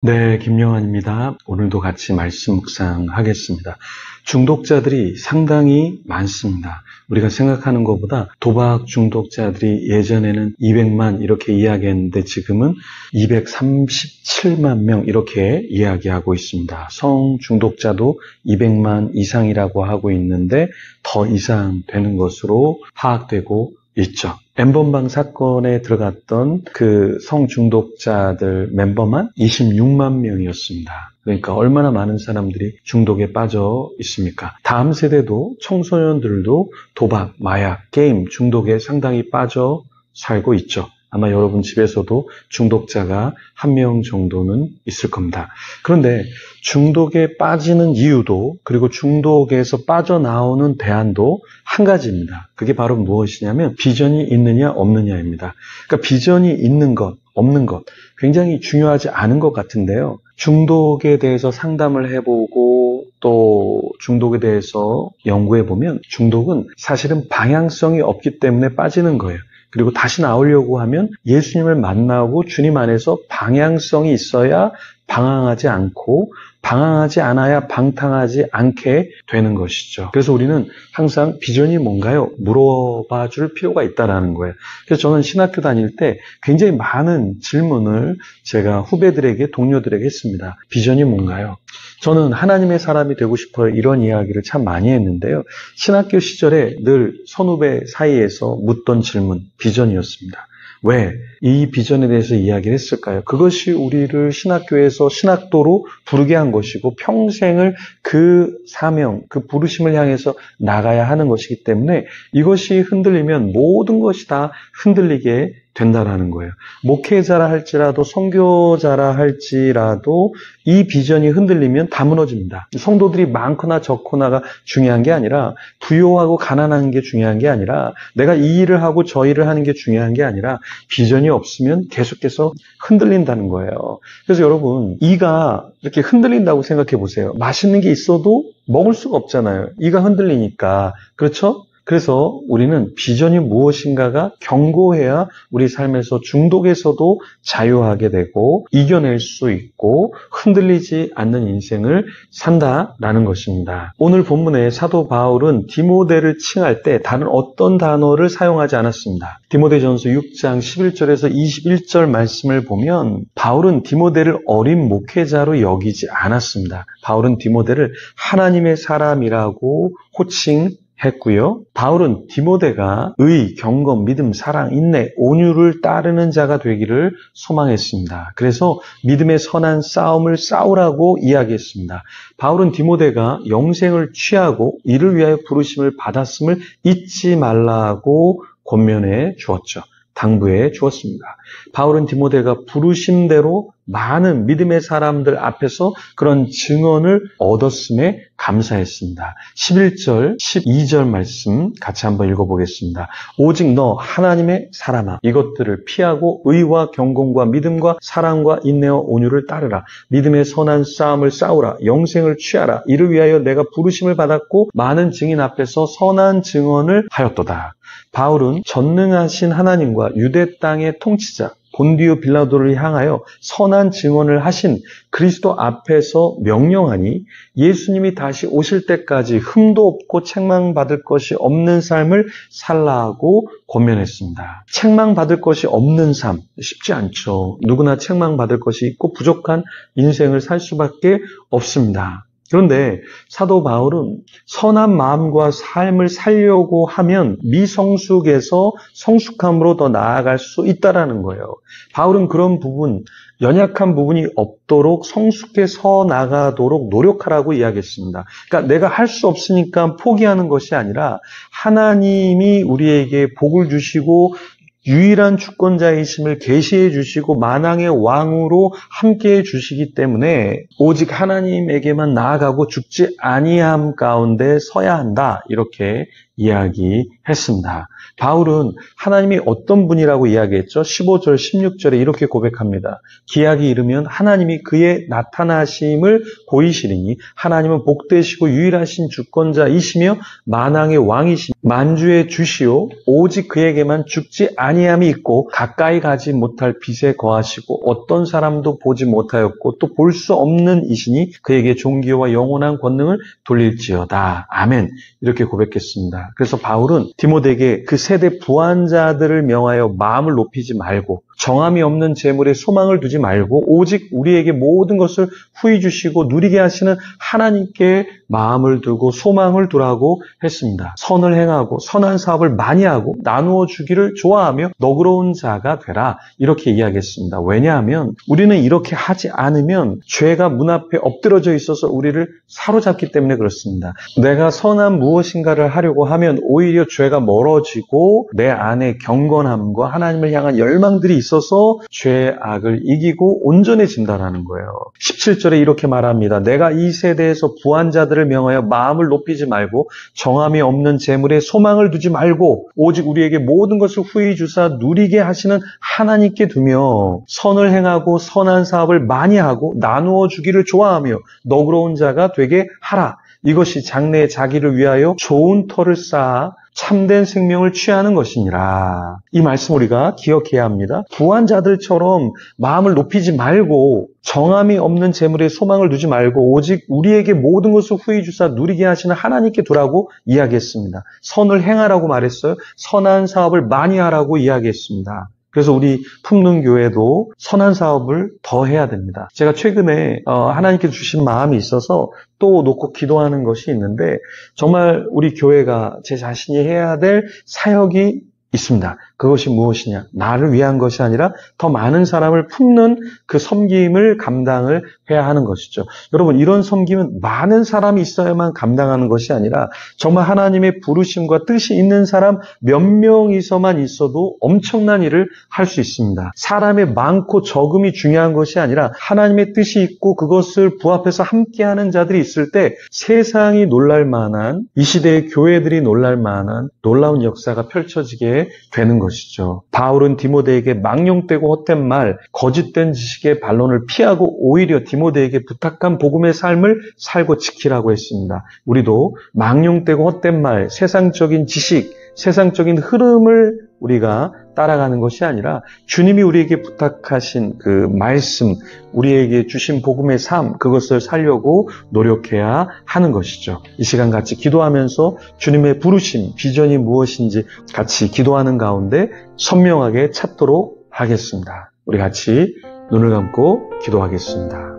네, 김영환입니다. 오늘도 같이 말씀 묵상하겠습니다. 중독자들이 상당히 많습니다. 우리가 생각하는 것보다 도박 중독자들이 예전에는 200만 이렇게 이야기했는데 지금은 237만 명 이렇게 이야기하고 있습니다. 성 중독자도 200만 이상이라고 하고 있는데 더 이상 되는 것으로 파악되고 있죠. 엠번방 사건에 들어갔던 그 성중독자들 멤버만 26만 명이었습니다. 그러니까 얼마나 많은 사람들이 중독에 빠져 있습니까? 다음 세대도 청소년들도 도박, 마약, 게임 중독에 상당히 빠져 살고 있죠. 아마 여러분 집에서도 중독자가 한 명 정도는 있을 겁니다. 그런데 중독에 빠지는 이유도 그리고 중독에서 빠져나오는 대안도 한 가지입니다. 그게 바로 무엇이냐면 비전이 있느냐 없느냐입니다. 그러니까 비전이 있는 것, 없는 것 굉장히 중요하지 않은 것 같은데요. 중독에 대해서 상담을 해보고 또 중독에 대해서 연구해보면 중독은 사실은 방향성이 없기 때문에 빠지는 거예요. 그리고 다시 나오려고 하면 예수님을 만나고 주님 안에서 방향성이 있어야 방황하지 않고 방황하지 않아야 방탕하지 않게 되는 것이죠. 그래서 우리는 항상 비전이 뭔가요? 물어봐 줄 필요가 있다는 거예요. 그래서 저는 신학교 다닐 때 굉장히 많은 질문을 제가 후배들에게, 동료들에게 했습니다. 비전이 뭔가요? 저는 하나님의 사람이 되고 싶어요. 이런 이야기를 참 많이 했는데요. 신학교 시절에 늘 선후배 사이에서 묻던 질문, 비전이었습니다. 왜 이 비전에 대해서 이야기를 했을까요? 그것이 우리를 신학교에서 신학도로 부르게 한 것이고 평생을 그 사명, 그 부르심을 향해서 나가야 하는 것이기 때문에 이것이 흔들리면 모든 것이 다 흔들리게 된다라는 거예요. 목회자라 할지라도 선교자라 할지라도 이 비전이 흔들리면 다 무너집니다. 성도들이 많거나 적거나가 중요한 게 아니라 부요하고 가난한 게 중요한 게 아니라 내가 이 일을 하고 저 일을 하는 게 중요한 게 아니라 비전이 없으면 계속해서 흔들린다는 거예요. 그래서 여러분 이가 이렇게 흔들린다고 생각해 보세요. 맛있는 게 있어도 먹을 수가 없잖아요. 이가 흔들리니까. 그렇죠? 그래서 우리는 비전이 무엇인가가 견고해야 우리 삶에서 중독에서도 자유하게 되고 이겨낼 수 있고 흔들리지 않는 인생을 산다라는 것입니다. 오늘 본문에 사도 바울은 디모데를 칭할 때 다른 어떤 단어를 사용하지 않았습니다. 디모데전서 6장 11절에서 21절 말씀을 보면 바울은 디모데를 어린 목회자로 여기지 않았습니다. 바울은 디모데를 하나님의 사람이라고 호칭했고요. 바울은 디모데가 의, 경건, 믿음, 사랑, 인내, 온유를 따르는 자가 되기를 소망했습니다. 그래서 믿음의 선한 싸움을 싸우라고 이야기했습니다. 바울은 디모데가 영생을 취하고 이를 위하여 부르심을 받았음을 잊지 말라고 권면해 주었죠. 당부해 주었습니다. 바울은 디모데가 부르심대로 많은 믿음의 사람들 앞에서 그런 증언을 얻었음에 감사했습니다. 11절, 12절 말씀 같이 한번 읽어보겠습니다. 오직 너 하나님의 사람아 이것들을 피하고 의와 경건과 믿음과 사랑과 인내와 온유를 따르라. 믿음의 선한 싸움을 싸우라. 영생을 취하라. 이를 위하여 내가 부르심을 받았고 많은 증인 앞에서 선한 증언을 하였도다. 바울은 전능하신 하나님과 유대 땅의 통치자 본디오 빌라도를 향하여 선한 증언을 하신 그리스도 앞에서 명령하니 예수님이 다시 오실 때까지 흠도 없고 책망받을 것이 없는 삶을 살라고 권면했습니다. 책망받을 것이 없는 삶 쉽지 않죠. 누구나 책망받을 것이 있고 부족한 인생을 살 수밖에 없습니다. 그런데 사도 바울은 선한 마음과 삶을 살려고 하면 미성숙에서 성숙함으로 더 나아갈 수 있다는 거예요. 바울은 그런 부분, 연약한 부분이 없도록 성숙해서 나가도록 노력하라고 이야기했습니다. 그러니까 내가 할 수 없으니까 포기하는 것이 아니라 하나님이 우리에게 복을 주시고 유일한 주권자이심을 계시해 주시고 만왕의 왕으로 함께해 주시기 때문에 오직 하나님에게만 나아가고 죽지 아니함 가운데 서야 한다. 이렇게 이야기했습니다. 바울은 하나님이 어떤 분이라고 이야기했죠? 15절, 16절에 이렇게 고백합니다. 기약이 이르면 하나님이 그의 나타나심을 보이시리니 하나님은 복되시고 유일하신 주권자이시며 만왕의 왕이시며 만주의 주시오 오직 그에게만 죽지 아니함이 있고 가까이 가지 못할 빛에 거하시고 어떤 사람도 보지 못하였고 또 볼 수 없는 이시니 그에게 존귀와 영원한 권능을 돌릴지어다. 아멘. 이렇게 고백했습니다. 그래서 바울은 디모데에게 그 세대 부한자들을 명하여 마음을 높이지 말고 정함이 없는 재물에 소망을 두지 말고 오직 우리에게 모든 것을 후히 주시고 누리게 하시는 하나님께 마음을 두고 소망을 두라고 했습니다. 선을 행하고 선한 사업을 많이 하고 나누어 주기를 좋아하며 너그러운 자가 되라. 이렇게 이야기했습니다. 왜냐하면 우리는 이렇게 하지 않으면 죄가 문 앞에 엎드러져 있어서 우리를 사로잡기 때문에 그렇습니다. 내가 선한 무엇인가를 하려고 하면 오히려 죄가 멀어지고 내 안에 경건함과 하나님을 향한 열망들이 있어서 죄의 악을 이기고 온전해진다는 거예요. 17절에 이렇게 말합니다. 내가 이 세대에서 부한 자들을 명하여 마음을 높이지 말고 정함이 없는 재물에 소망을 두지 말고 오직 우리에게 모든 것을 후히 주사 누리게 하시는 하나님께 두며 선을 행하고 선한 사업을 많이 하고 나누어 주기를 좋아하며 너그러운 자가 되게 하라. 이것이 장래에 자기를 위하여 좋은 터를 쌓아 참된 생명을 취하는 것이니라. 이 말씀 우리가 기억해야 합니다. 부한 자들처럼 마음을 높이지 말고 정함이 없는 재물에 소망을 두지 말고 오직 우리에게 모든 것을 후히 주사 누리게 하시는 하나님께 두라고 이야기했습니다. 선을 행하라고 말했어요. 선한 사업을 많이 하라고 이야기했습니다. 그래서 우리 품능교회도 선한 사업을 더 해야 됩니다. 제가 최근에 하나님께 주신 마음이 있어서 또 놓고 기도하는 것이 있는데 정말 우리 교회가 제 자신이 해야 될 사역이 있습니다. 그것이 무엇이냐? 나를 위한 것이 아니라 더 많은 사람을 품는 그 섬김을 감당을 해야 하는 것이죠. 여러분, 이런 섬김은 많은 사람이 있어야만 감당하는 것이 아니라 정말 하나님의 부르심과 뜻이 있는 사람 몇 명이서만 있어도 엄청난 일을 할 수 있습니다. 사람의 많고 적음이 중요한 것이 아니라 하나님의 뜻이 있고 그것을 부합해서 함께하는 자들이 있을 때 세상이 놀랄 만한, 이 시대의 교회들이 놀랄 만한 놀라운 역사가 펼쳐지게 되는 것이죠. 바울은 디모데에게 망령되고 헛된 말, 거짓된 지식의 반론을 피하고 오히려 디모데에게 부탁한 복음의 삶을 살고 지키라고 했습니다. 우리도 망령되고 헛된 말, 세상적인 지식, 세상적인 흐름을 우리가 따라가는 것이 아니라 주님이 우리에게 부탁하신 그 말씀, 우리에게 주신 복음의 삶, 그것을 살려고 노력해야 하는 것이죠. 이 시간 같이 기도하면서 주님의 부르심, 비전이 무엇인지 같이 기도하는 가운데 선명하게 찾도록 하겠습니다. 우리 같이 눈을 감고 기도하겠습니다.